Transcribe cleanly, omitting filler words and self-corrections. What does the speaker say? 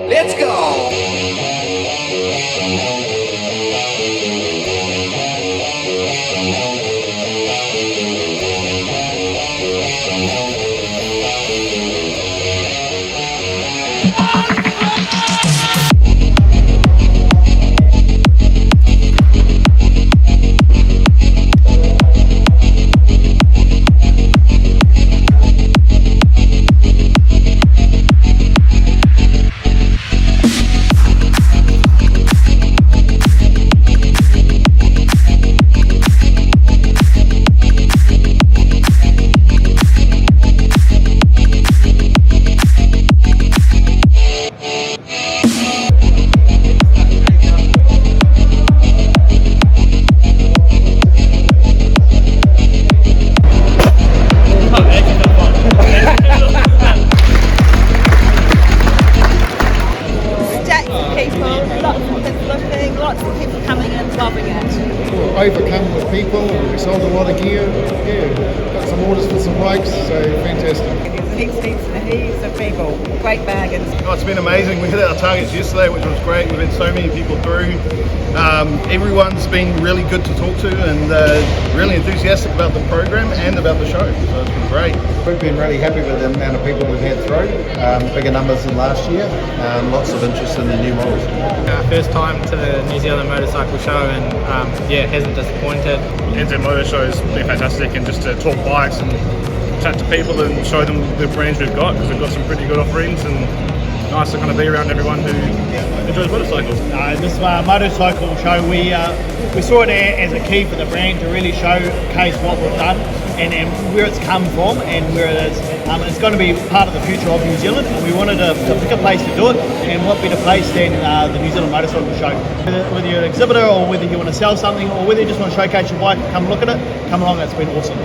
Let's go! Lots of people coming in, loving it. Overcome with people, we sold a lot of gear, got some orders for some bikes, so fantastic. There's heaps and heaps of people, great bargains. Oh, it's been amazing. We hit our targets yesterday, which was great. We've had so many people through. Everyone's been really good to talk to and really enthusiastic about the program and about the show, so it's been great. We've been really happy with the amount of people we've had through, bigger numbers than last year, lots of interest in the new models. First time to the New Zealand Motorcycle Show and it hasn't disappointed. NZ Show has been fantastic, and just to talk bikes and chat to people and show them the brands we've got, because we've got some pretty good offerings, and nice to kind of be around everyone who enjoys motorcycles. This motorcycle show, we saw it as a key for the brand to really showcase what we've done and where it's come from and where it is. It's going to be part of the future of New Zealand, and we wanted to pick a place to do it, and what better place than the New Zealand Motorcycle Show. Whether you're an exhibitor or whether you want to sell something or whether you just want to showcase your bike, come look at it, come along, it's been awesome.